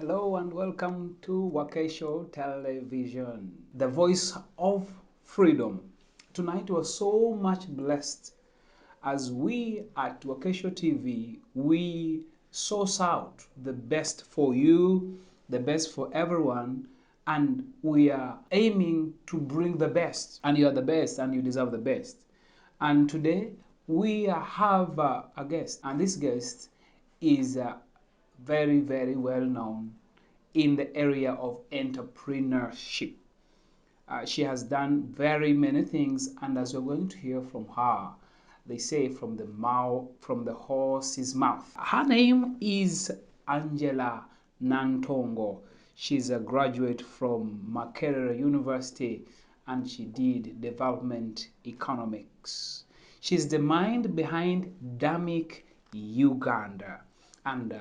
Hello and welcome to Wakesho Television, the voice of freedom. Tonight we're so much blessed as we at Wakesho TV, we source out the best for you, the best for everyone, and we are aiming to bring the best. And you are the best and you deserve the best. And today we have a guest, and this guest is very, very well known in the area of entrepreneurship. She has done very many things, and as we're going to hear from her, they say from the horse's mouth. Her name is Angela Nantongo. She's a graduate from Makerere University, and she did development economics. She's the mind behind Damic Uganda, and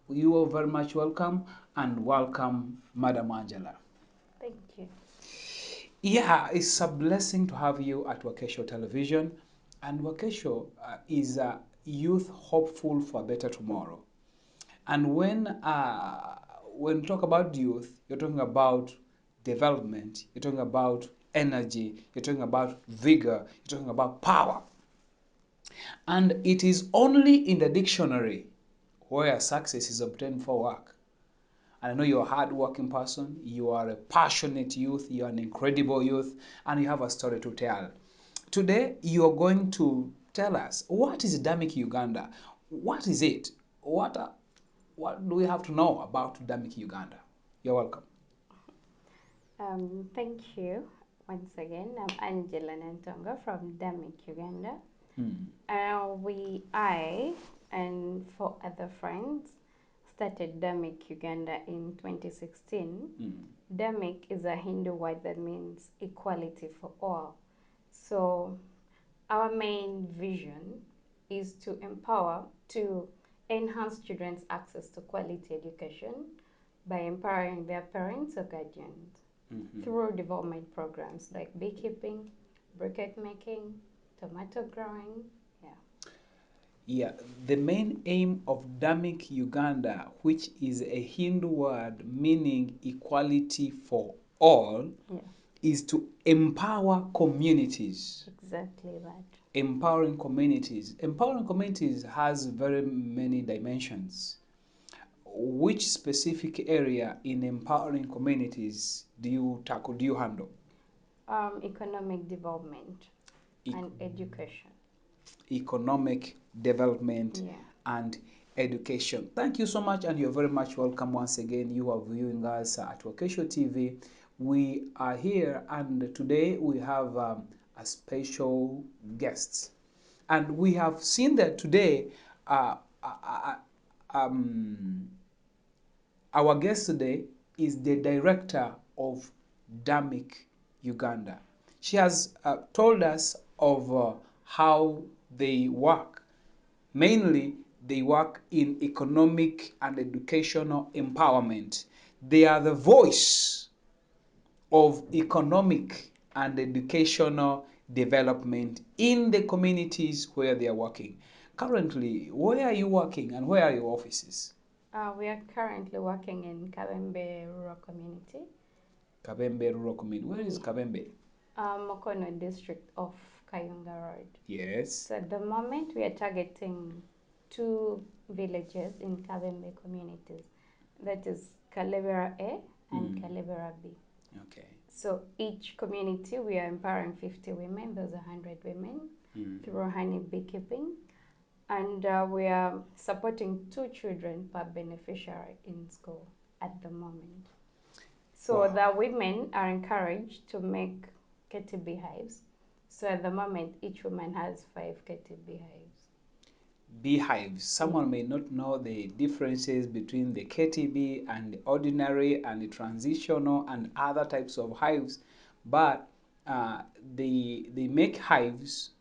you are very much welcome, and welcome, Madam Angela. Thank you. Yeah, it's a blessing to have you at Wakesho Television. And Wakesho is a youth hopeful for a better tomorrow. And when you talk about youth, you're talking about development, you're talking about energy, you're talking about vigor, you're talking about power. And it is only in the dictionary where success is obtained for work. And I know you're a hard-working person, you are a passionate youth, you are an incredible youth, and you have a story to tell. Today, you're going to tell us, what is Damic Uganda? What is it? What do we have to know about Damic Uganda? You're welcome. Thank you once again. I'm Angela Nantonga from Damic, Uganda. I and four other friends started Damic Uganda in 2016. Damic is a Hindu word that means equality for all. So our main vision is to enhance children's access to quality education by empowering their parents or guardians through development programs like beekeeping, briquette making, tomato growing. Yeah, the main aim of Damic Uganda, which is a Hindu word meaning equality for all, is to empower communities. Exactly that. Empowering communities. Empowering communities has very many dimensions. Which specific area in empowering communities do you tackle, do you handle? Economic development and education. Economic development and education. Thank you so much, and you're very much welcome once again. You are viewing us at Wakesho TV. We are here, and today we have a special guest. And we have seen that today our guest today is the director of Damic Uganda. She has told us of how they work. Mainly, they work in economic and educational empowerment. They are the voice of economic and educational development in the communities where they are working. Currently, where are you working and where are your offices? We are currently working in Kabembe Rural Community. Kabembe Rural Community. Where is Kabembe? Mokono district of Kayunga Road. Yes. So at the moment we are targeting 2 villages in Kabembe communities. That is Kalebera A and Kalebera B. Okay. So each community we are empowering 50 women, those 100 women, through honey beekeeping. And we are supporting 2 children per beneficiary in school at the moment. So the women are encouraged to make KTB hives. So at the moment, each woman has 5 KTB hives. Beehives. Someone may not know the differences between the KTB and the ordinary and the transitional and other types of hives, but they make hives,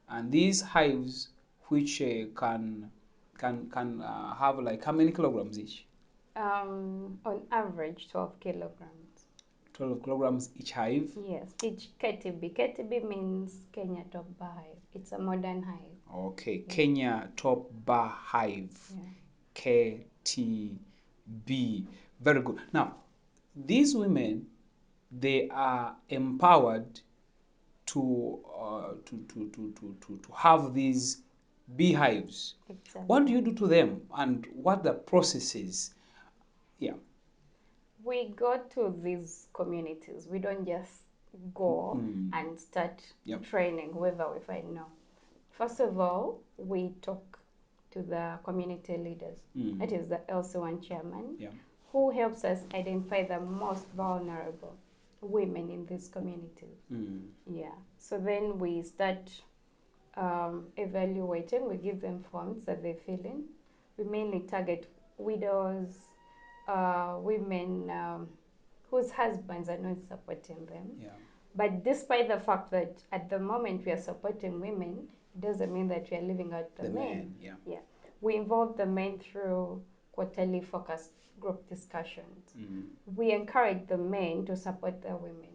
and these hives which can have like how many kilograms each? On average, 12 kilograms. 12 kilograms each hive? Yes, each KTB. KTB means Kenya Top Bar Hive. It's a modern hive. Okay, Kenya Top Bar Hive. KTB. bee. Very good. Now, these women, they are empowered to have these beehives. Exactly. What do you do to them, and what the process is? Yeah. We go to these communities. We don't just go and start Yep. training whoever we find. No. First of all, we talk to the community leaders. That is the LC1 chairman, Yeah. who helps us identify the most vulnerable women in this community. Yeah. So then we start evaluating. We give them forms that they fill in. We mainly target widows, women whose husbands are not supporting them. Yeah. But despite the fact that at the moment we are supporting women, it doesn't mean that we are leaving out the men. Yeah. Yeah. We involve the men through quarterly focus group discussions. We encourage the men to support their women.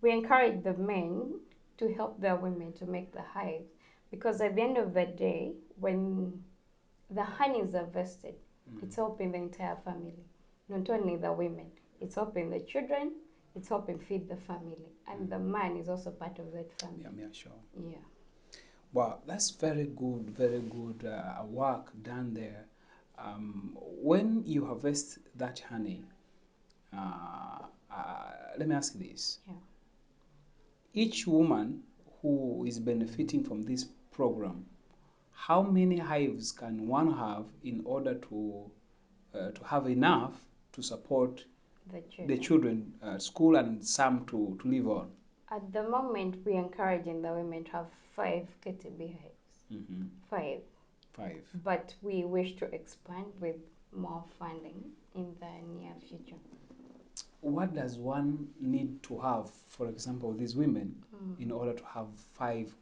We encourage the men to help their women to make the hives, because at the end of the day, when the honey is harvested, it's helping the entire family, not only the women. It's helping the children, it's helping feed the family, and the man is also part of that family. Yeah, sure. Yeah. Wow, that's very good work done there. When you harvest that honey, let me ask you this. Yeah. Each woman who is benefiting from this program, how many hives can one have in order to have enough to support the children at school and some to live on? At the moment, we are encouraging the women to have 5 KTB hives. 5. But we wish to expand with more funding in the near future. What does one need to have, for example, these women, in order to have 5?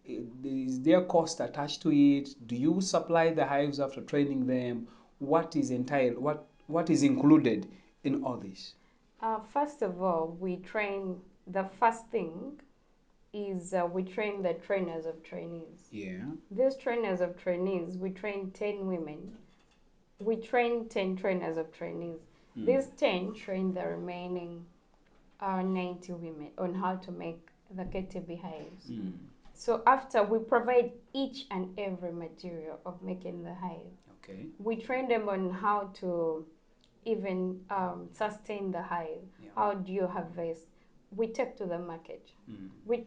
Is there cost attached to it? Do you supply the hives after training them? What is entailed? What is included in all this? First of all, we train. The first thing is we train the trainers of trainees. Yeah. These trainers of trainees, we train 10 women. We train 10 trainers of trainees. These 10 train the remaining 90 women on how to make the KTB hives. So after we provide each and every material of making the hive, Okay. we train them on how to even sustain the hive. Yeah. How do you harvest? We take to the market. We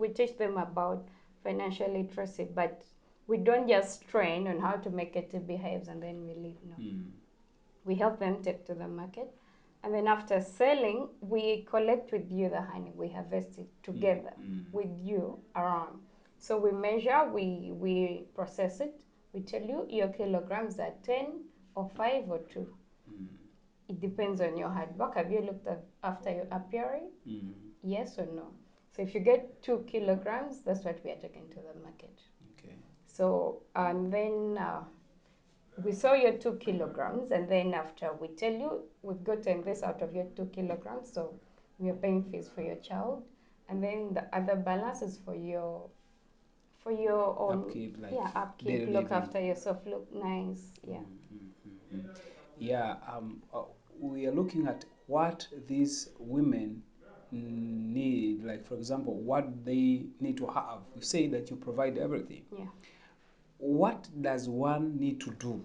teach them about financial literacy, but we don't just train on how to make KTB hives and then we leave. No. We help them take to the market, and then after selling, we collect with you the honey. We harvest it together with you around. So we measure, we process it. We tell you your kilograms are 10 or 5 or 2. It depends on your hard work. Have you looked at after your apiary? Yes or no? So if you get 2 kilograms, that's what we are taking to the market. Okay. So, and then we saw your 2 kilograms, and then after we tell you we've gotten this out of your 2 kilograms, so we are paying fees for your child, and then the other balance is for your own Upkeep, like upkeep, look after yourself, look nice. Yeah. Yeah. We are looking at what these women need, like for example, what they need to have. You say that you provide everything. Yeah. What does one need to do?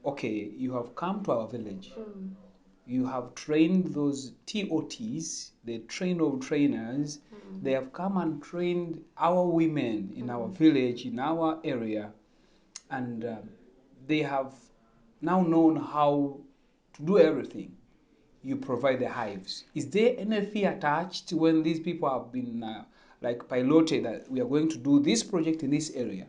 Okay, you have come to our village. You have trained those TOTs, the train of trainers. They have come and trained our women in our village, in our area, and they have now known how to do everything. You provide the hives. Is there any fee attached when these people have been like piloted that we are going to do this project in this area?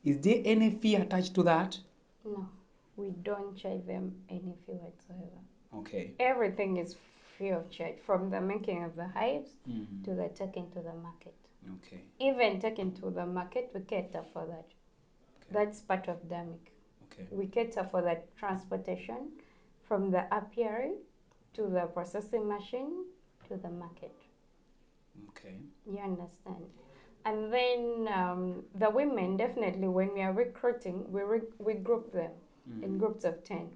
Is there any fee attached to that? No, we don't charge them any fee whatsoever. Okay. Everything is free of charge, from the making of the hives to the taking to the market. Okay. Even taking to the market, we cater for that. Okay. That's part of DAMIC. Okay. We cater for that transportation from the apiary to the processing machine to the market. Okay. You understand? And then the women, definitely, when we are recruiting, we group them in groups of 10.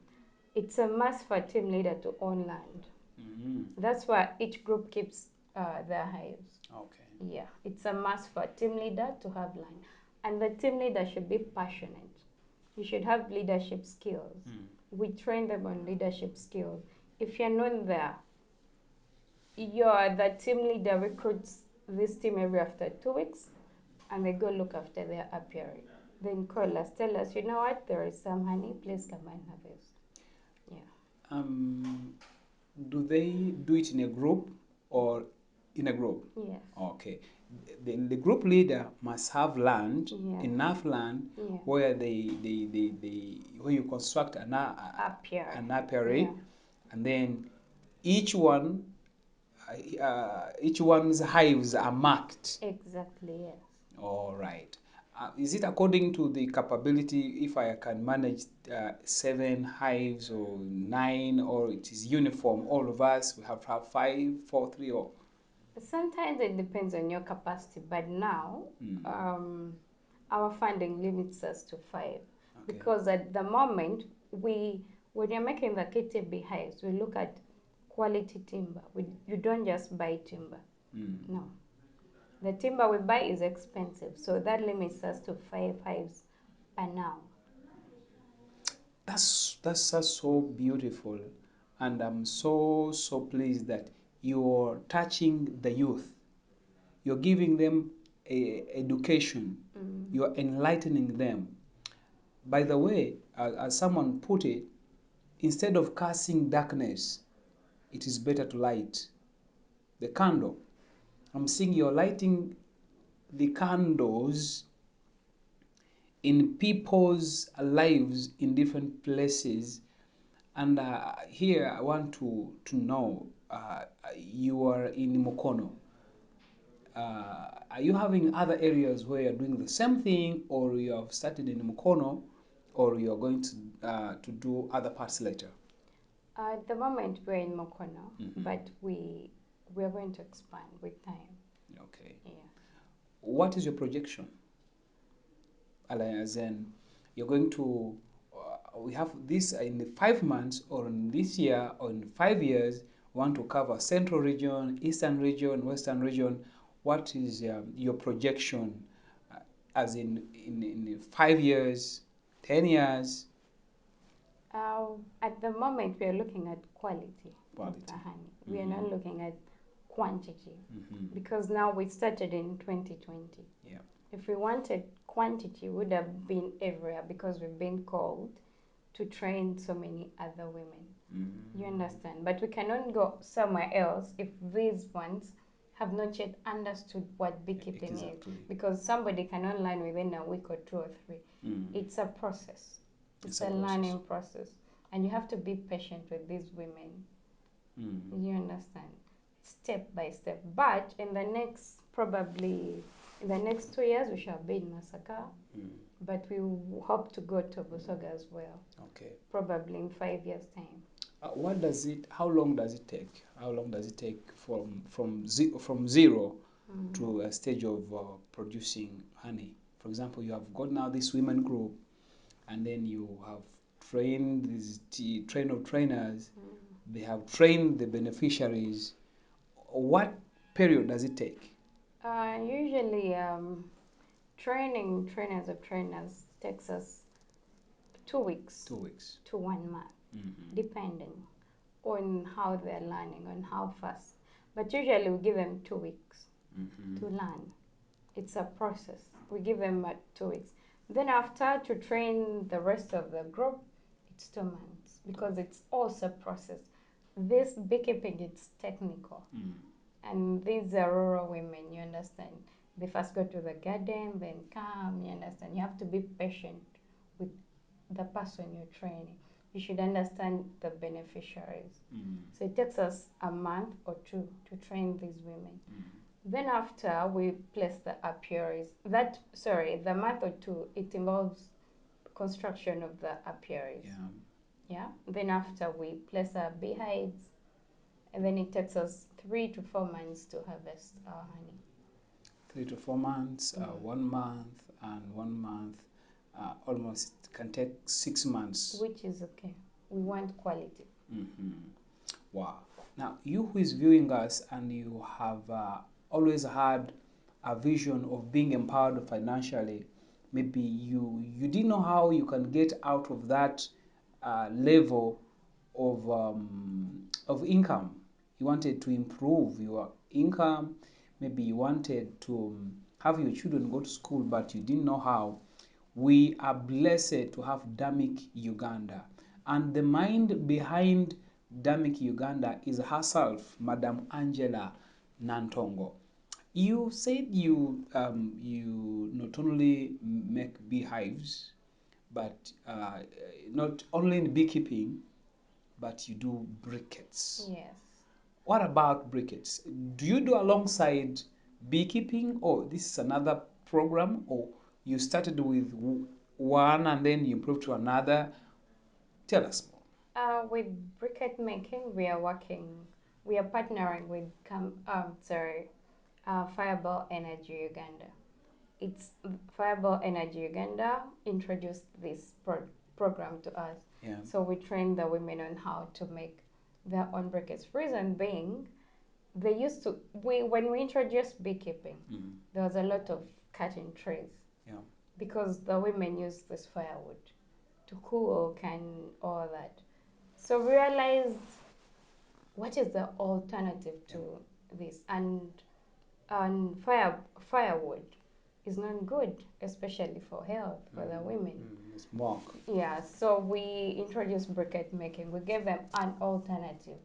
It's a must for a team leader to own land. That's why each group keeps their hives. Okay. Yeah, it's a must for a team leader to have land. And the team leader should be passionate. You should have leadership skills. We train them on leadership skills. If you're not there, the team leader recruits this team every after 2 weeks, and they go look after their apiary. Then call us, tell us, you know what, there is some honey, please come and harvest. Yeah. Do they do it in a group or in a group? Yes. Okay. The group leader must have land, Yeah. enough land, Yeah. where where you construct Apiary. an apiary, Yeah. and then each one, each one's hives are marked. Exactly, yes. All right. Is it according to the capability, if I can manage 7 hives or 9, or it is uniform, all of us, we have to have 5, 4, 3, or? Sometimes it depends on your capacity, but now our funding limits us to 5. Okay. Because at the moment, when you're making the KTB hives, we look at quality timber. You don't just buy timber. No. The timber we buy is expensive, so that limits us to 5 hives per now. That's so beautiful, and I'm so pleased that you're touching the youth. You're giving them education. You're enlightening them. By the way, as someone put it, instead of casting darkness, it is better to light the candle. I'm seeing you're lighting the candles in people's lives in different places. And here I want to know, you are in Mukono. Are you having other areas where you're doing the same thing, or you have started in Mukono, or you're going to do other parts later? At the moment, we're in Mukono, but we're going to expand with time. Okay. Yeah. What is your projection? As in, you're going to, we have this in 5 months, or in this year, or in 5 years, want to cover Central region, Eastern region, Western region. What is your projection, as in 5 years, 10 years? At the moment, we are looking at quality of the honey. We are not looking at quantity, because now we started in 2020. Yeah. If we wanted quantity, we would have been everywhere, because we've been called to train so many other women. You understand? But we cannot go somewhere else if these ones have not yet understood what beekeeping is, because somebody cannot learn within a week or 2 or 3. It's a process. It's a learning process, and you have to be patient with these women. You understand? Step by step. But in the next, probably in the next 2 years, we shall be in Masaka. But we hope to go to Busoga as well. Okay. Probably in 5 years' time. How long does it take? How long does it take from zero to a stage of producing honey? For example, you have got now this women group, and then you have trained these train of trainers. They have trained the beneficiaries. What period does it take? Usually, training trainers of trainers takes us 2 weeks. 2 weeks to 1 month, depending on how they're learning, on how fast. But usually we give them 2 weeks to learn. It's a process. We give them 2 weeks. Then after, to train the rest of the group, it's 2 months, because it's also a process. This beekeeping, it's technical. And these are rural women, you understand. They first go to the garden, then come, you understand. You have to be patient with the person you're training. You should understand the beneficiaries. So it takes us a month or 2 to train these women. Then after, we place the apiaries. The month or 2, it involves construction of the apiaries. Yeah. Then after, we place our beehives, and then it takes us 3 to 4 months to harvest our honey. 3 to 4 months, 1 month, and 1 month. Almost can take 6 months. Which is okay. We want quality. Mm-hmm. Wow. Now, you who is viewing us and you have always had a vision of being empowered financially, maybe you didn't know how you can get out of that level of income. You wanted to improve your income. Maybe you wanted to have your children go to school, but you didn't know how. We are blessed to have Damic Uganda. And the mind behind Damic Uganda is herself, Madam Angela Nantongo. You said you not only make beehives, but not only in beekeeping, but you do briquettes. Yes. What about briquettes? Do you do alongside beekeeping, or this is another program, or you started with one and then you improved to another? Tell us more. With briquette making, we are partnering with Fireball Energy Uganda. It's Fireball Energy Uganda introduced this program to us. Yeah. So we train the women on how to make their own briquettes. Reason being, they used to when we introduced beekeeping, there was a lot of cutting trees. Yeah. Because the women use this firewood to cook and all that. So we realized what is the alternative to this, and firewood is not good, especially for health for the women. Smoke. Yeah, so we introduced briquette making. We gave them an alternative.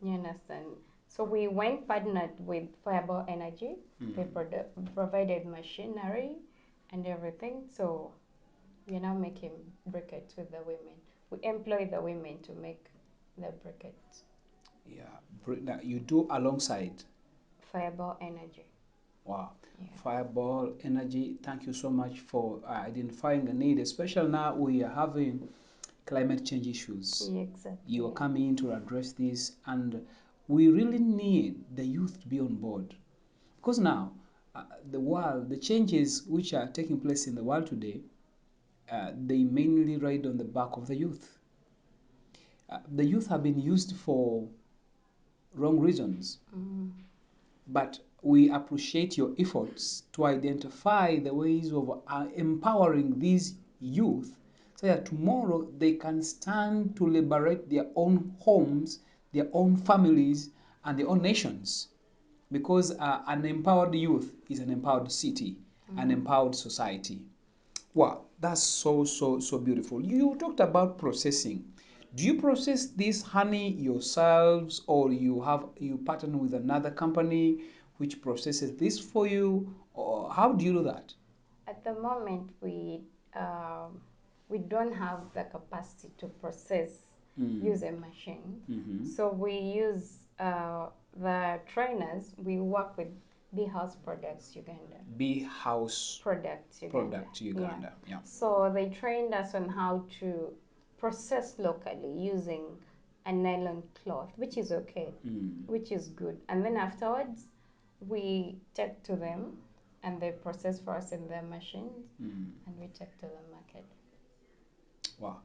You understand? So we went partnered with Fireball Energy. They provided machinery and everything. So we are now making briquettes with the women. We employ the women to make the briquettes. Yeah. Now you do alongside Fireball Energy. Wow. Yeah. Fireball Energy, thank you so much for identifying a need, especially now we are having climate change issues. Yeah, exactly. You are coming in to address this, and we really need the youth to be on board. Because now, the changes which are taking place in the world today, they mainly ride on the back of the youth. The youth have been used for wrong reasons. But we appreciate your efforts to identify the ways of empowering these youth so that tomorrow they can stand to liberate their own homes, their own families, and their own nations. Because an empowered youth is an empowered city, an empowered society. Wow, that's so beautiful. You talked about processing. Do you process this honey yourselves, or you partner with another company which processes this for you, or how do you do that? At the moment, we don't have the capacity to process use a machine. So we use the trainers. We work with Bee House Products Uganda. Bee House Products Uganda. Product Uganda. Yeah. So they trained us on how to process locally using a nylon cloth, which is okay, which is good. And then afterwards, we take to them and they process for us in their machines and we take to the market. Wow.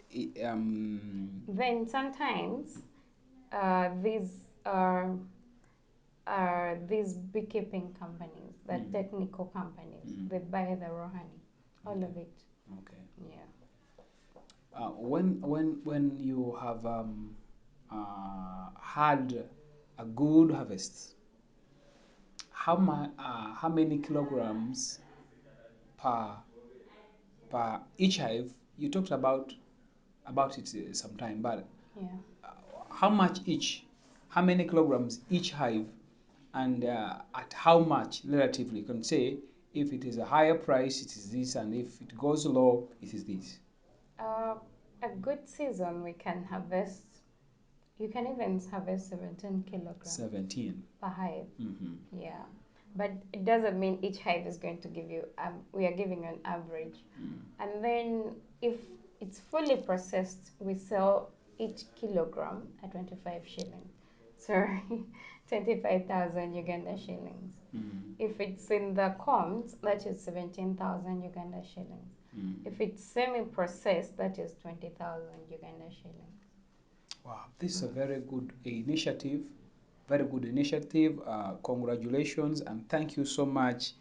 Yeah. Then sometimes these are these beekeeping companies, the technical companies, they buy the raw honey, all of it. Okay. Yeah. When you have had a good harvest, how many kilograms per each hive? You talked about it sometime, but Yeah. how much each? How many kilograms each hive, and at how much relatively? You can say if it is a higher price, it is this, and if it goes low, it is this. A good season we can harvest. You can even harvest 17 kilograms. 17 per hive. Yeah, but it doesn't mean each hive is going to give you. We are giving an average, and then if it's fully processed, we sell each kilogram at 25 shillings. Sorry, 25,000 Uganda shillings. If it's in the combs, that is 17,000 Uganda shillings. If it's semi-processed, that is 20,000 Uganda shillings. Wow, this is a very good initiative. Very good initiative. Congratulations and thank you so much,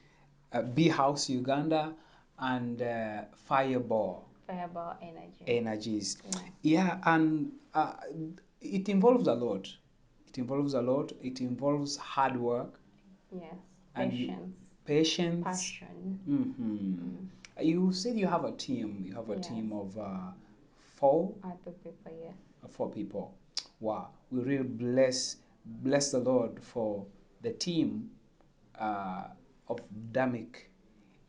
Bee House Uganda and Fireball Fireball energy. Energies. Yeah. Yeah, and it involves a lot. It involves a lot. It involves hard work. Yes. And Patience. Patience. Passion. You said you have a team. You have a Yes. team of four. Other people, yeah. Four people. Wow, we really bless the Lord for the team of Damik,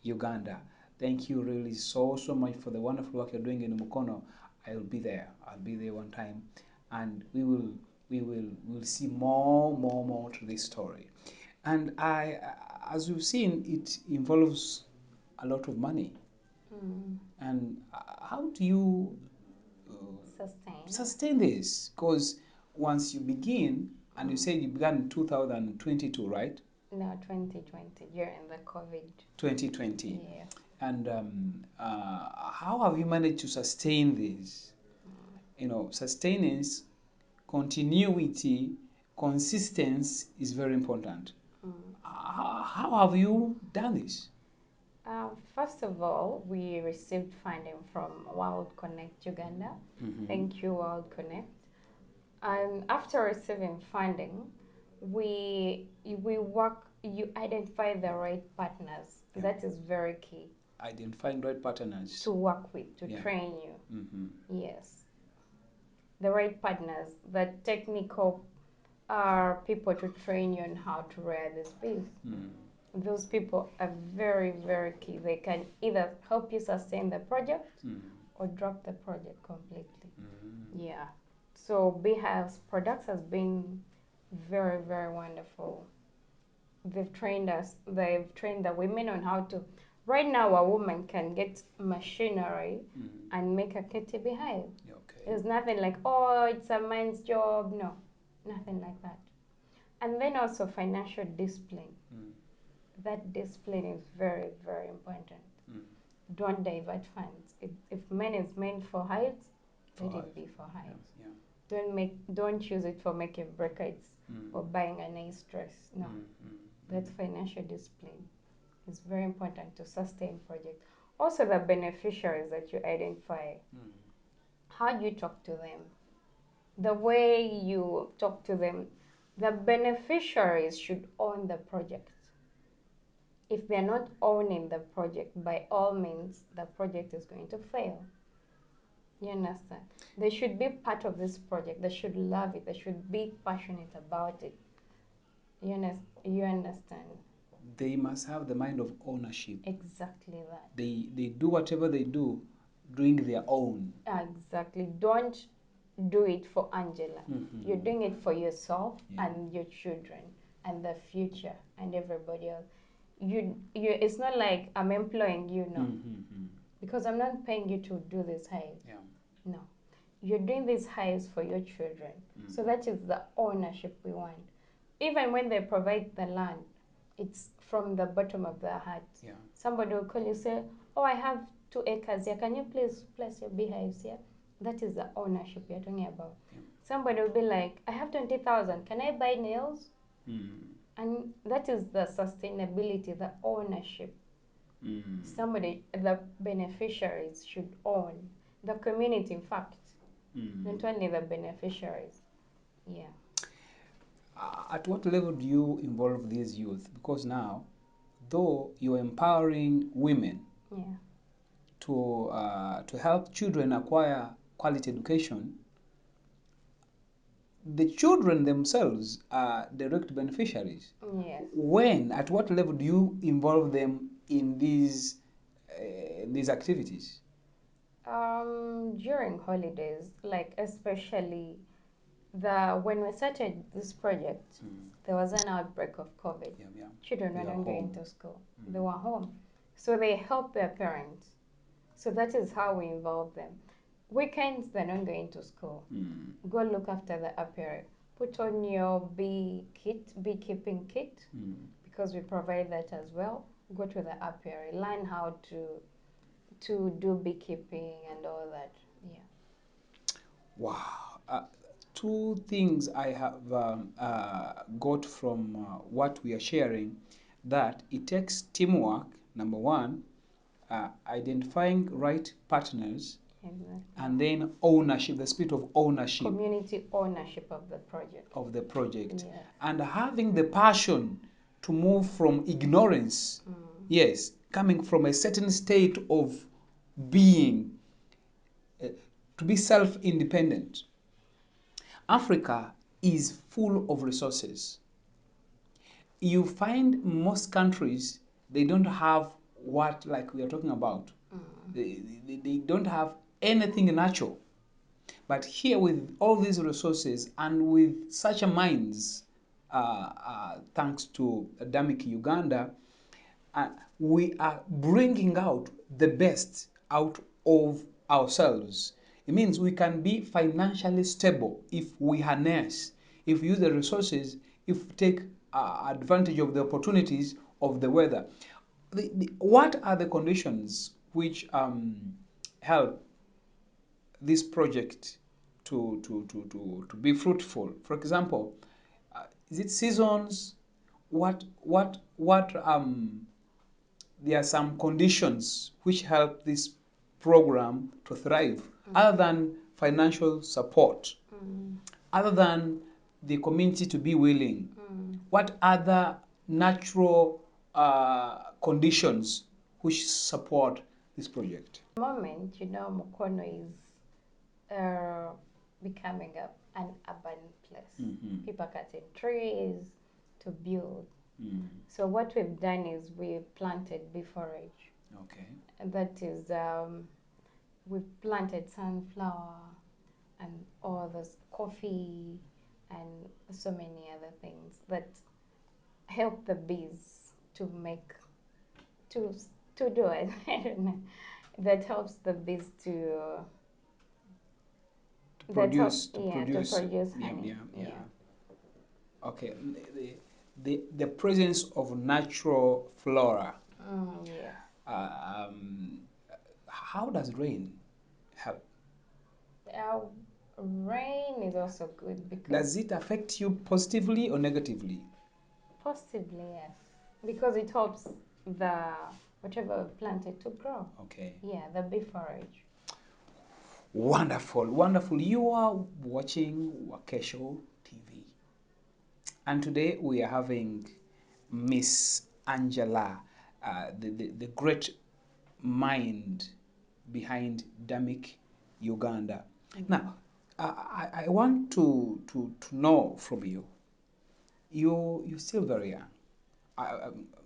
Uganda. Thank you really so much for the wonderful work you're doing in Mukono. I'll be there. I'll be there one time, and we'll see more to this story. And as we've seen, it involves a lot of money. And how do you sustain this? Because once you begin, and you said you began in 2022, right? No, 2020, during the COVID. 2020. Yeah. And how have you managed to sustain this? You know, sustenance, continuity, consistency is very important. How have you done this? First of all, we received funding from World Connect Uganda. Thank you, World Connect. And after receiving funding, you identify the right partners. Yeah. That is very key. Identifying right partners. To work with, to train you. Yes. The right partners, the technical people to train you on how to rear this beef. Those people are very, very key. They can either help you sustain the project or drop the project completely. Yeah. So Beehive's products has been very, very wonderful. They've trained us. They've trained the women on how to. Right now, a woman can get machinery and make a kitty beehive. Okay. There's nothing like, oh, it's a man's job. No, nothing like that. And then also financial discipline. That discipline is very, very important. Don't divert funds. If money is meant for hives, let it be for hives. Yeah. Don't choose it for making brackets or buying an ace dress. No. That's financial discipline. It's very important to sustain projects. Also the beneficiaries that you identify. How do you talk to them? The way you talk to them, the beneficiaries should own the project. If they're not owning the project, by all means, the project is going to fail. You understand? They should be part of this project. They should love it. They should be passionate about it. You understand? They must have the mind of ownership. Exactly that. They do whatever they do, doing their own. Exactly. Don't do it for Angela. You're doing it for yourself and your children and the future and everybody else. It's not like I'm employing you, no. Because I'm not paying you to do this hive. Yeah. No. You're doing these hives for your children. So that is the ownership we want. Even when they provide the land, it's from the bottom of their heart. Yeah. Somebody will call you, say, oh, I have 2 acres here. Can you please place your beehives here? That is the ownership you're talking about. Yeah. Somebody will be like, I have 20,000. Can I buy nails? And that is the sustainability, the ownership. Somebody, the beneficiaries should own. The community, in fact. Not only the beneficiaries. Yeah. At what level do you involve these youth? Because now, though you're empowering women to help children acquire quality education, the children themselves are direct beneficiaries. Yes. At what level do you involve them in these activities? During holidays, like especially when we started this project, there was an outbreak of COVID. Children were not going to school. They were home. So they helped their parents. So that is how we involve them. Weekends, they're not going to school. Go look after the apiary. put on your beekeeping kit, because we provide that as well. Go to the apiary, learn how to do beekeeping and all that. Yeah. Wow. Two things I have got from what we are sharing, that it takes teamwork, number one, identifying right partners, Exactly. and then ownership, the spirit of ownership Community ownership of the project, Yes. and having the passion to move from ignorance, yes, coming from a certain state of being, uh, to be self-independent. Africa is full of resources. You find most countries, they don't have what, like we are talking about. They don't have anything natural. But here, with all these resources and with such a minds, thanks to Damic Uganda, uh, we are bringing out the best out of ourselves. It means we can be financially stable if we harness, if we use the resources, if we take advantage of the opportunities of the weather. What are the conditions which help this project to be fruitful? For example, is it seasons? What there are some conditions which help this program to thrive, other than financial support, other than the community to be willing. What other natural conditions which support this project? At the moment, Mukono is becoming an urban place. People cutting trees to build. So what we've done is we've planted bee forage. Okay. And that is, we've planted sunflower and all this coffee and so many other things that help the bees to make, to to do it. I don't know. That helps the bees to Produce, to produce honey. yeah. Okay, the presence of natural flora. Yes. Um, how does rain help? Rain is also good because Does it affect you positively or negatively? possibly yes, because it helps the whatever planted to grow. Okay. Yeah, the bee forage. Wonderful, wonderful. You are watching Wakesho TV. And today we are having Miss Angela, the great mind behind Damic Uganda. Now, I want to know from you. You're still very young.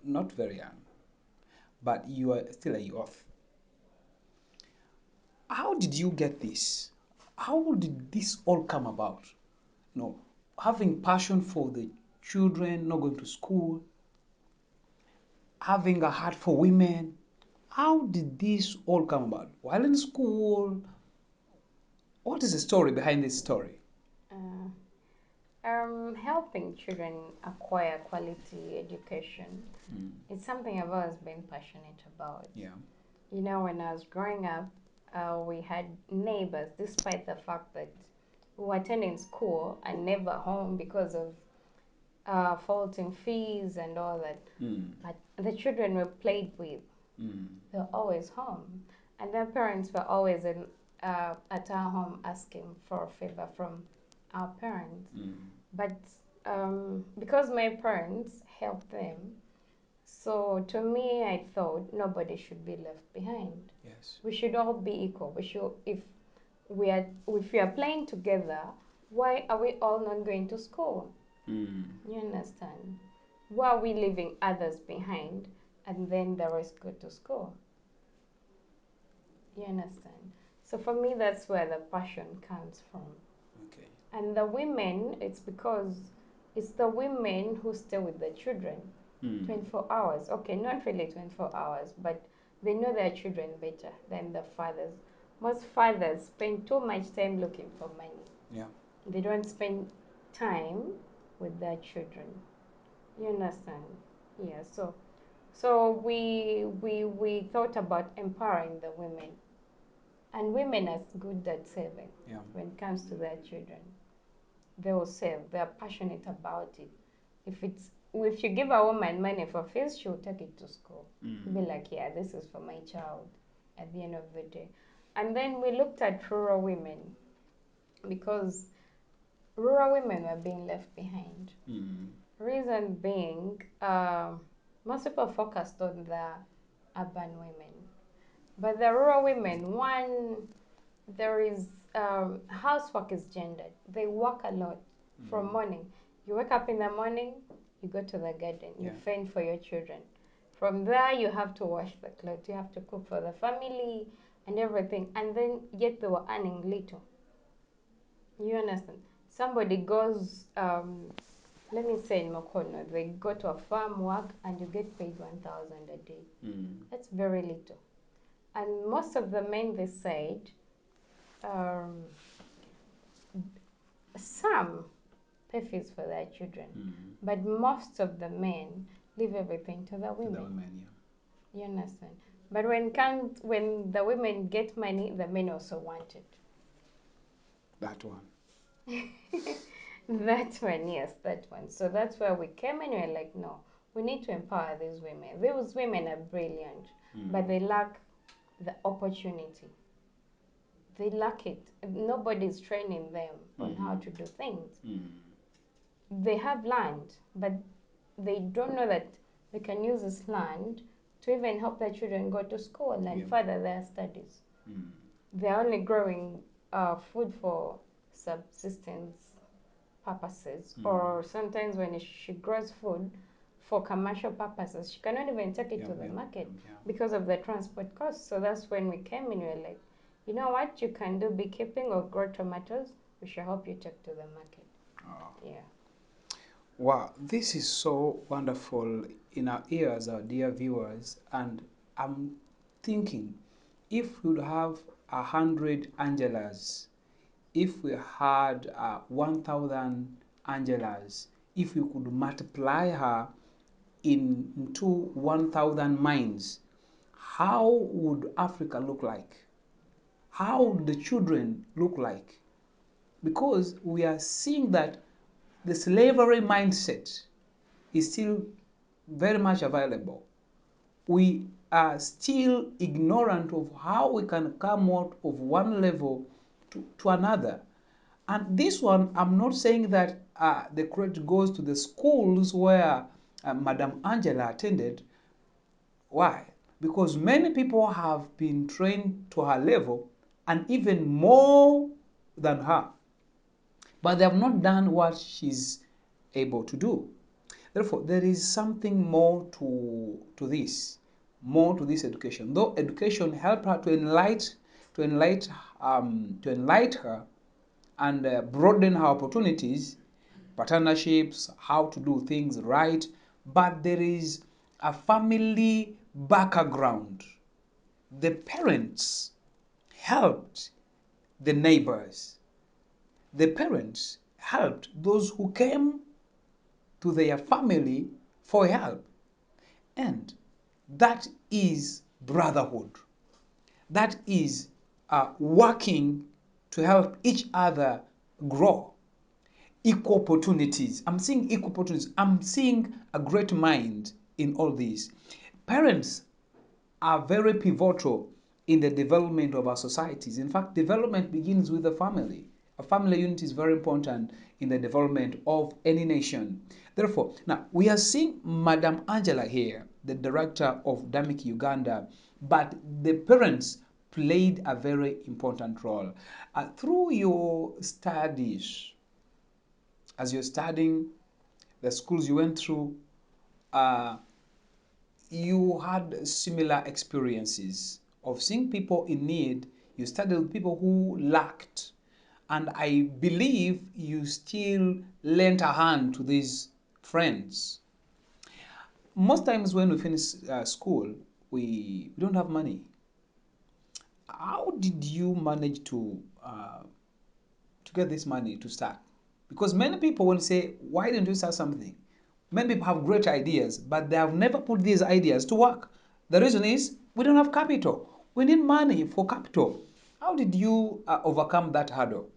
Not very young, but you are still a youth. How did you get this? How did this all come about? You know, having passion for the children, not going to school, having a heart for women. How did this all come about? While in school, what is the story behind this story? Uh, Helping children acquire quality education. It's something I've always been passionate about. Yeah. When I was growing up, we had neighbors, despite the fact that we were attending school and never home because of faulting fees and all that. But the children were played with. They were always home. And their parents were always at our home asking for a favor from our parents. But because my parents helped them, so to me, I thought nobody should be left behind. Yes. We should all be equal. We should, if we are playing together, why are we all not going to school? You understand? Why are we leaving others behind and then the rest go to school? You understand? So for me, that's where the passion comes from. Okay. And the women, it's because it's the women who stay with the children 24 hours. Okay, not really 24 hours, but they know their children better than the fathers. Most fathers spend too much time looking for money. Yeah. They don't spend time with their children. You understand? Yeah. So we thought about empowering the women, and women are good at saving. Yeah. When it comes to their children, they will save. They are passionate about it. If you give a woman money for fees, she will take it to school. Be like, yeah, this is for my child. At the end of the day, and then we looked at rural women, because rural women were being left behind. Reason being, most people focused on the urban women, but the rural women, one, there is housework is gendered. They work a lot from morning. You wake up in the morning, you go to the garden, you fend for your children. From there, you have to wash the clothes, you have to cook for the family and everything, and then yet they were earning little. You understand? Somebody goes, let me say in Mokono, they go to a farm work and you get paid 1,000 a day. That's very little. And most of the men, they said, um, some pay fees for their children, but most of the men leave everything to the women. To the women, yeah. You understand? But when the women get money, the men also want it. That one. That one, yes, that one. So that's where we came and we were like, no, we need to empower these women. Those women are brilliant, but they lack the opportunity. They lack it. Nobody's training them on how to do things. They have land, but they don't know that they can use this land to even help their children go to school and further their studies. They're only growing food for subsistence purposes, or sometimes when she grows food for commercial purposes, she cannot even take it to the market because of the transport costs. So that's when we came in, we were like, you know what, you can do beekeeping or grow tomatoes, we should help you take to the market. Yeah. Wow, this is so wonderful in our ears, our dear viewers, and I'm thinking, if we would have 100 Angelas, if we had 1,000 Angelas, if we could multiply her into 1,000 minds, how would Africa look like? How would the children look like? Because we are seeing that the slavery mindset is still very much available. We are still ignorant of how we can come out of one level to another. And this one, I'm not saying that the credit goes to the schools where Madam Angela attended. Why? Because many people have been trained to her level and even more than her, but they have not done what she's able to do. Therefore, there is something more more to this education. Though education helped her to enlighten her and broaden her opportunities, partnerships, how to do things right, but there is a family background. The parents helped the neighbors. The parents helped those who came to their family for help. And that is brotherhood. That is working to help each other grow. Equal opportunities. I'm seeing equal opportunities. I'm seeing a great mind in all this. Parents are very pivotal in the development of our societies. In fact, development begins with the family. A family unit is very important in the development of any nation. Therefore, now we are seeing Madam Angela here, the director of DAMIC Uganda, but the parents played a very important role. Through your studies, as you're studying, the schools you went through, uh, you had similar experiences of seeing people in need. You studied with people who lacked. And I believe you still lent a hand to these friends. Most times when we finish school, we don't have money. How did you manage to get this money to start? Because many people will say, why don't you start something? Many people have great ideas, but they have never put these ideas to work. The reason is we don't have capital. We need money for capital. How did you overcome that hurdle?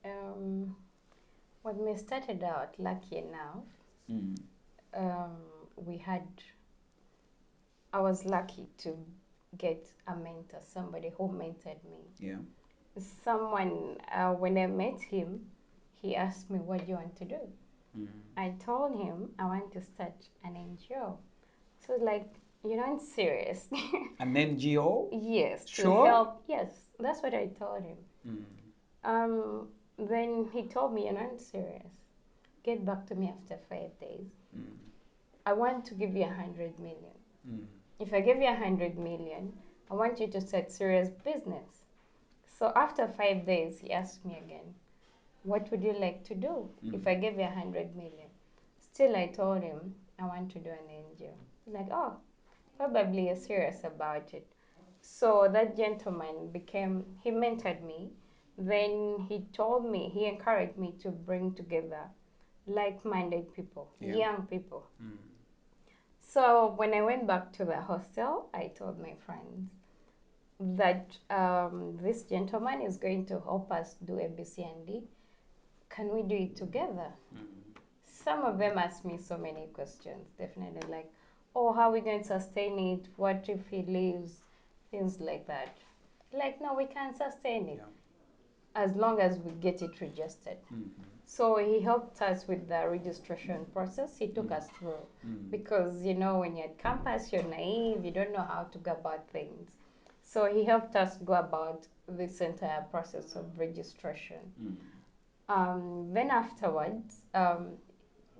Um, when we started out, lucky enough, um, we had, I was lucky to get a mentor, somebody who mentored me. Yeah. Someone, when I met him, he asked me, what do you want to do? I told him I want to start an NGO. So like, you're not serious. An NGO? Yes, to Sure. help. Yes, that's what I told him. Then he told me, you're not serious. Get back to me after 5 days. I want to give you 100 million. If I give you 100 million, I want you to start serious business. So after 5 days, he asked me again, what would you like to do if I give you 100 million? Still, I told him I want to do an NGO. He's like, oh, probably you're serious about it. So that gentleman he mentored me. Then he told me, he encouraged me to bring together like-minded people, young people. So when I went back to the hostel, I told my friends that this gentleman is going to help us do A, B, C, and D. Can we do it together? Some of them asked me so many questions, definitely like, oh, how are we going to sustain it? What if he leaves? Things like that. Like, no, we can sustain it as long as we get it registered. So he helped us with the registration process. He took us through because, you know, when you're at campus, you're naive, you don't know how to go about things. So he helped us go about this entire process of registration. Then afterwards,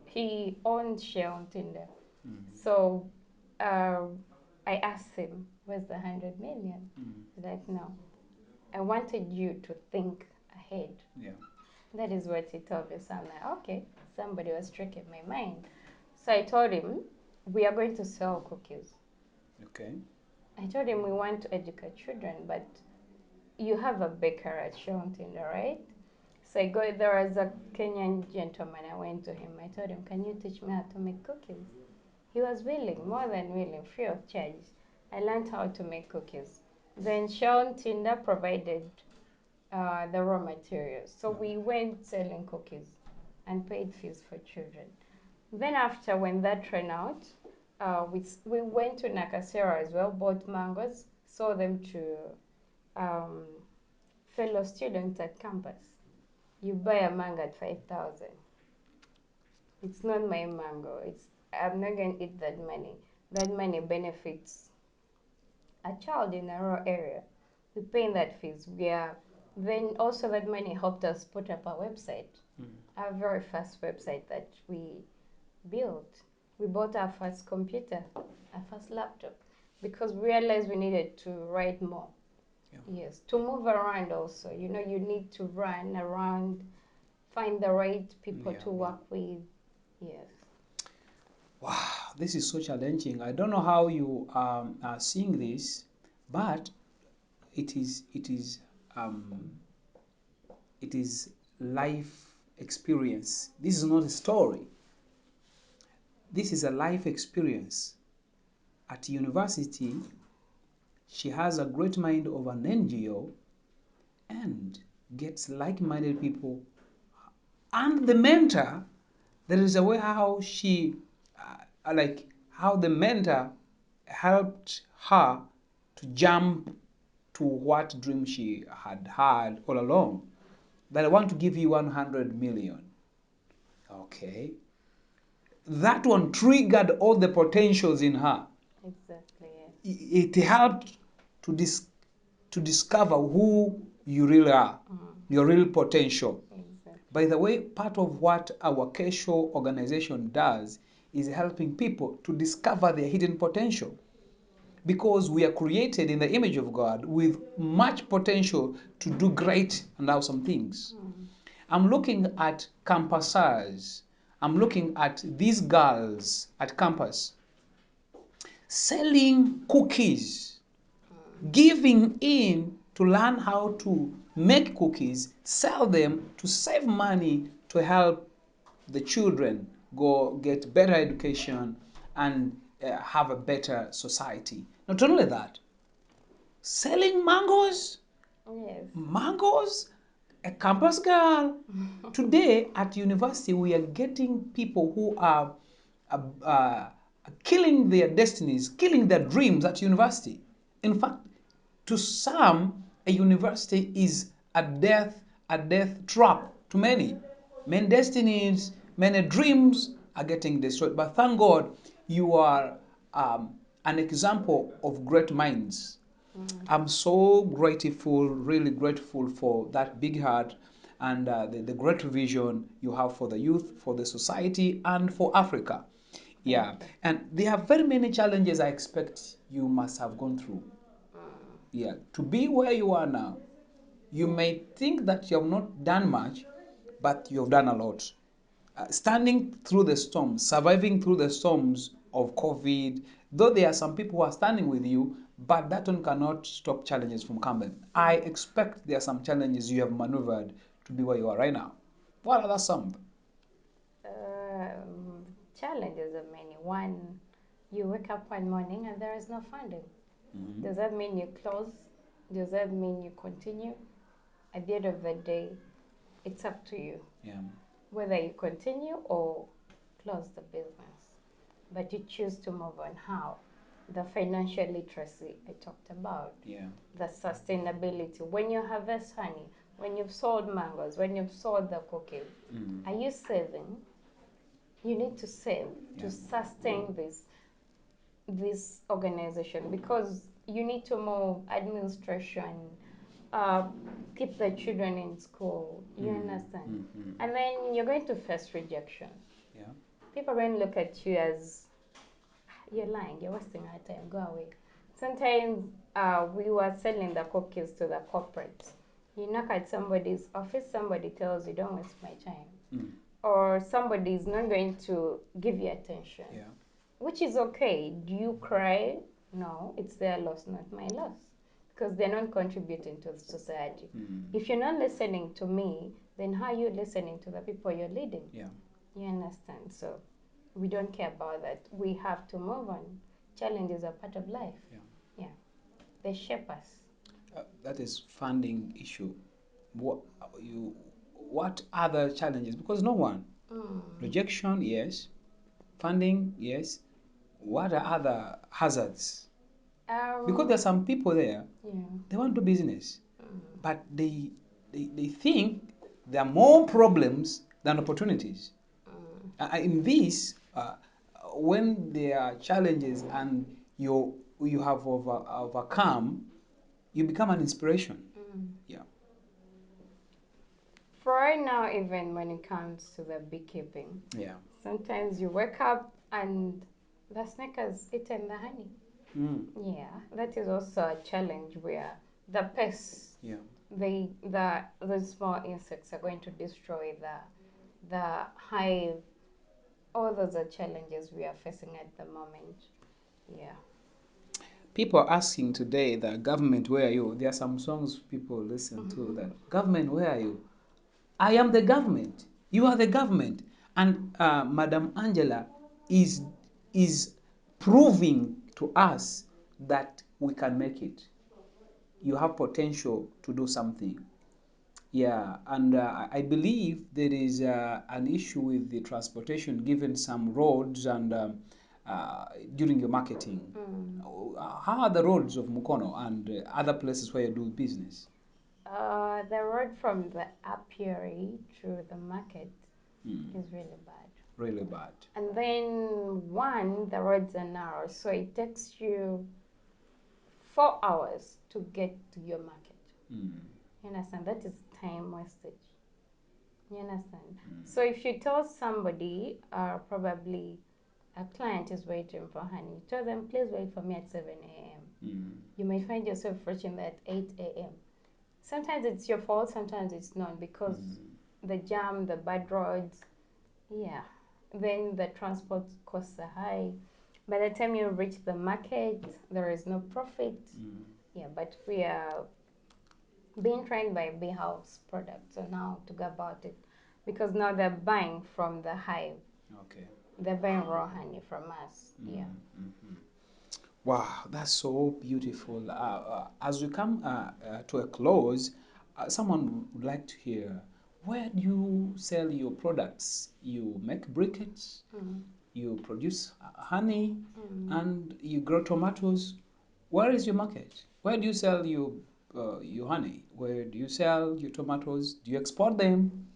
he owned share on Tinder. So I asked him, where's the 100 million? He's like, no, I wanted you to think ahead. Yeah. That is what he told me. So I'm like, okay, somebody was tricking my mind. So I told him, we are going to sell cookies. Okay. I told him we want to educate children, but you have a baker at Tinder, right? So there was a Kenyan gentleman. I went to him. I told him, can you teach me how to make cookies? He was willing, more than willing, free of charge. I learned how to make cookies. Then Tinder provided the raw materials. So we went selling cookies and paid fees for children. Then after, when that ran out, we went to Nakasera as well, bought mangoes, sold them to fellow students at campus. You buy a mango at 5,000. It's not my mango. I'm not going to eat that money. That money benefits a child in a rural area. We pay that fees. Then also that money helped us put up our website, our very first website that we built. We bought our first computer, our first laptop, because we realized we needed to write more. Yeah. Yes, to move around also. You know, you need to run around, find the right people to work with. Yes. Wow, this is so challenging. I don't know how you are seeing this, but it is life experience. This is not a story. This is a life experience. At university, she has a great mind of an NGO and gets like-minded people. And the mentor, there is a way how she, how the mentor helped her to jump to what dream she had all along. That I want to give you 100 million. Okay. That one triggered all the potentials in her. Exactly. It helped to discover who you really are, your real potential. Exactly. By the way, part of what our Kesho organization does is helping people to discover their hidden potential. Because we are created in the image of God with much potential to do great and awesome things. I'm looking at campusers. I'm looking at these girls at campus selling cookies, giving in to learn how to make cookies, sell them to save money to help the children go get better education and have a better society. Not only that, selling mangoes, Yes. mangoes, a campus girl. Today at university, we are getting people who are uh, uh, killing their destinies, killing their dreams at university. In fact, to some, a university is a death trap to many. Many destinies, many dreams are getting destroyed. But thank God, you are an example of great minds. I'm so grateful, really grateful for that big heart and the great vision you have for the youth, for the society, and for Africa. Yeah, Thank you. and there are very many challenges I expect you must have gone through. Yeah, to be where you are now, you may think that you have not done much, but you have done a lot. Standing through the storms, surviving through the storms of COVID, though there are some people who are standing with you, but that one cannot stop challenges from coming. I expect there are some challenges you have maneuvered to be where you are right now. What are the some? Um, Challenges are many. One, you wake up one morning and there is no funding. Mm-hmm. Does that mean you close? Does that mean you continue? At the end of the day, it's up to you Yeah. whether you continue or close the business. But you choose to move on. How? The financial literacy I talked about, Yeah. the sustainability. When you harvest honey, when you've sold mangoes, when you've sold the cookies, Mm. are you saving? You need to save Yeah. to sustain this organization, because you need to move administration, uh, keep the children in school. You understand? Mm-hmm. And then you're going to face rejection. Yeah. People are going to look at you as, you're lying, you're wasting our time, go away. Sometimes we were selling the cookies to the corporates. You knock at somebody's office, somebody tells you, don't waste my time. Mm. Or somebody is not going to give you attention. Yeah. Which is okay. Do you cry? No, it's their loss, not my loss. Because they're not contributing to the society. Mm. If you're not listening to me, then how are you listening to the people you're leading? Yeah. You understand? So we don't care about that. We have to move on. Challenges are part of life. Yeah. They shape us. That is funding issue. What you? What other challenges? Because no one rejection, yes. Funding, yes. What are other hazards? Because there are some people there, Yeah. they want to do business, but they think there are more problems than opportunities. In this, when there are challenges and you have overcome, you become an inspiration. Yeah. For right now, even when it comes to the beekeeping, Yeah. sometimes you wake up and the snake has eaten the honey. Mm. Yeah, that is also a challenge where the pests, Yeah. the small insects are going to destroy the hive. All those are challenges we are facing at the moment. Yeah. People are asking today that government, where are you? There are some songs people listen to that government, where are you? I am the government. You are the government. And Madam Angela is is proving to us that we can make it. You have potential to do something. Yeah, and I believe there is an issue with the transportation given some roads and during your marketing. How are the roads of Mukono and other places where you do business? The road from the apiary to the market Mm, is really bad. really bad. And then the roads are narrow, so it takes you 4 hours to get to your market. Mm, You understand? That is time wastage. You understand? So if you tell somebody, probably a client is waiting for honey, you tell them, please wait for me at 7 a.m. mm, You may find yourself reaching there at 8 a.m. Sometimes it's your fault, sometimes it's not, because the jam, the bad roads, yeah. Then the transport costs are high. By the time you reach the market, there is no profit. mm. Yeah, but we are being trained by Bee House products. So now to go about it, because now they're buying from the hive. Okay. They're buying raw honey from us. Yeah. Mm-hmm. Wow, that's so beautiful. As we come to a close, someone would like to hear, where do you sell your products? You make briquettes, you produce honey, and you grow tomatoes. Where is your market? Where do you sell your honey? Where do you sell your tomatoes? Do you export them?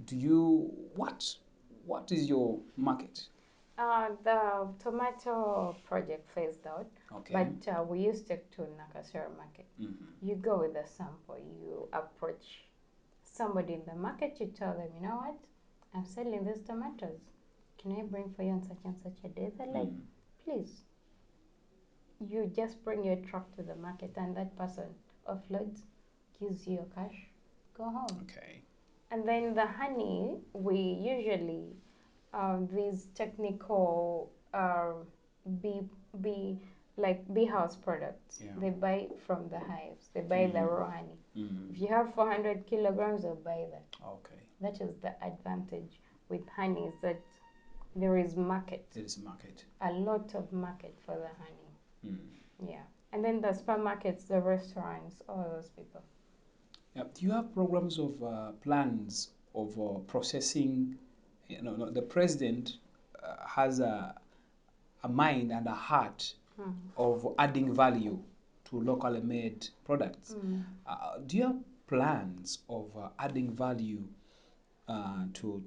Do you what is your market? The tomato project phased out, Okay. but we used to Nakasero market. You go with a sample, you approach somebody in the market, you tell them, you know what, I'm selling these tomatoes. Can I bring for you on such and such a day? They're like, please. You just bring your truck to the market and that person offloads, gives you your cash, go home. Okay. And then the honey, we usually these technical bee bee like bee house products. Yeah. They buy from the hives. They buy the raw honey. If you have 400 kilograms, they'll buy that. Okay. That is the advantage with honey, is that there is market. There is a market. A lot of market for the honey. Yeah. And then the supermarkets, the restaurants, all those people. Yeah. Do you have programs of plans of processing? No, the president has a mind and a heart of adding value to locally made products. Do you have plans of adding value to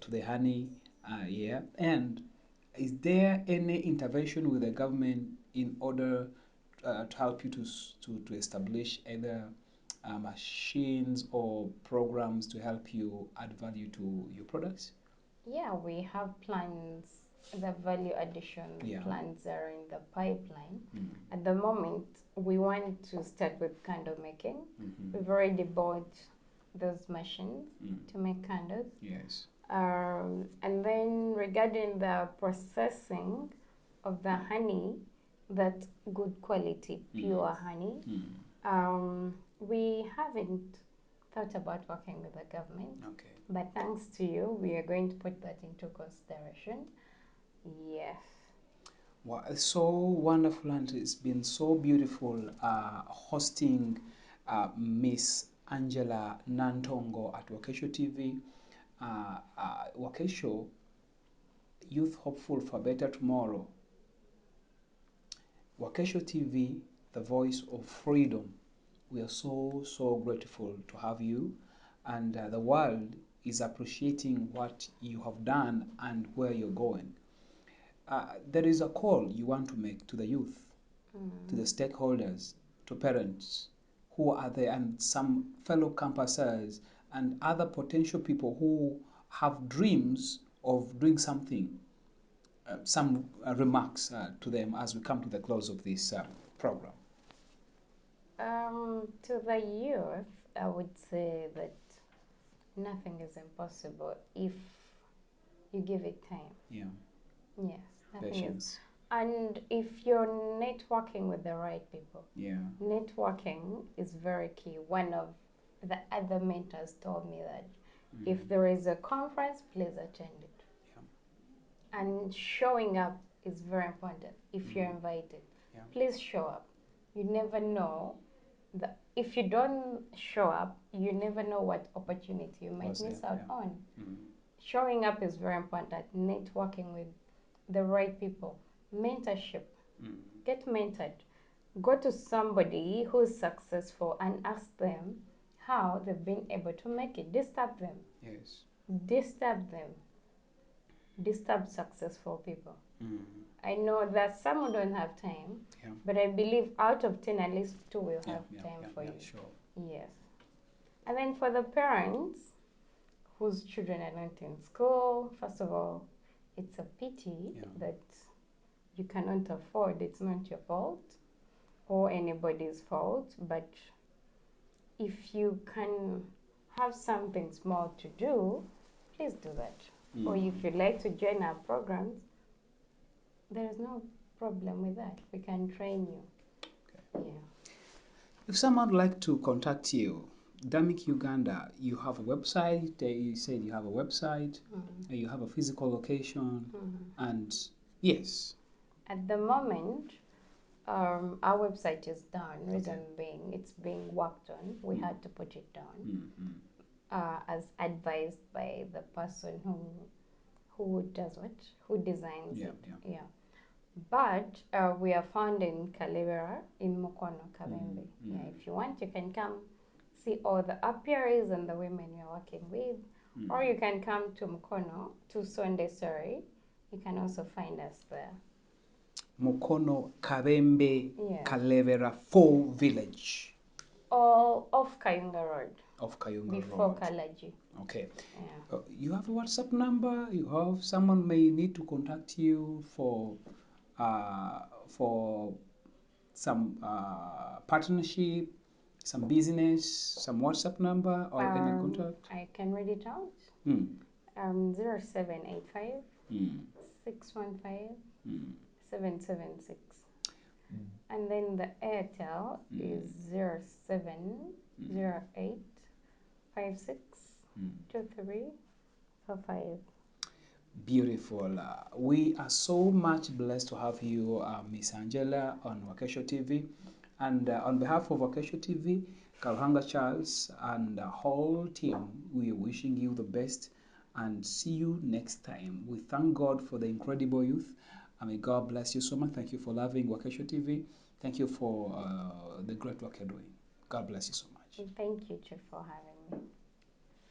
the honey? Yeah. And is there any intervention with the government in order to help you to establish either machines or programs to help you add value to your products? Yeah, we have plans. The value addition plans are in the pipeline. At the moment, we want to start with candle making. We've already bought those machines to make candles. Yes. And then regarding the processing of the honey, that good quality, pure honey, we haven't thought about working with the government. Okay. But thanks to you, we are going to put that into consideration. Yes. Wow, it's so wonderful, and it's been so beautiful hosting Miss Angela Nantongo at Wakesho TV. Wakesho, Youth Hopeful for Better Tomorrow. Wakesho TV, the voice of freedom. We are so grateful to have you, and the world is appreciating what you have done and where you're going. There is a call you want to make to the youth, to the stakeholders, to parents who are there, and some fellow campusers and other potential people who have dreams of doing something. Some remarks to them as we come to the close of this program. To the youth, I would say that nothing is impossible if you give it time. Yeah. Yes, nothing Patience. is. And if you're networking with the right people, Yeah. networking is very key. One of the other mentors told me that if there is a conference, please attend it. Yeah. And showing up is very important. If you're invited, please show up. You never know. If you don't show up, you never know what opportunity you might miss out on. Showing up is very important. Networking with the right people. Mentorship. Get mentored. Go to somebody who's successful and ask them how they've been able to make it. Disturb them. Yes. Disturb them. Disturb successful people. I know that some who don't have time, but I believe out of 10, at least 2 will have time for you. Sure. Yes. And then for the parents whose children are not in school, first of all, it's a pity that you cannot afford. It's not your fault or anybody's fault, but if you can have something small to do, please do that. Or if you'd like to join our programs, there is no problem with that. We can train you. Okay. Yeah. If someone would like to contact you, Damic Uganda, you have a website. You said you have a website. You have a physical location, and yes. At the moment, our website is done. Reason being, it's being worked on. We had to put it down, as advised by the person who does what, who designs it. Yeah. But we are found in Kalevera, in Mukono, Kabembe. Yeah, if you want, you can come see all the apiaries and the women you're working with, or you can come to Mukono, to Sunday, sorry. You can also find us there. Mukono, Kabembe, Kalevera, 4 village. All off Kayunga Road. Off Kayunga before Road. Kalaji. Okay. Yeah. You have a WhatsApp number. You have someone may need to contact you for some partnership, some business, some WhatsApp number or any contact. I can read it out. 0785 615 776. And then the Airtel is 0708 56 2345. Beautiful. We are so much blessed to have you, Miss Angela, on Wakesho TV. And on behalf of Wakesho TV, Karuhanga Charles, and the whole team, we are wishing you the best and see you next time. We thank God for the incredible youth. May God bless you so much. Thank you for loving Wakesho TV. Thank you for the great work you're doing. God bless you so much. Thank you, Chief, for having me.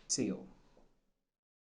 See you.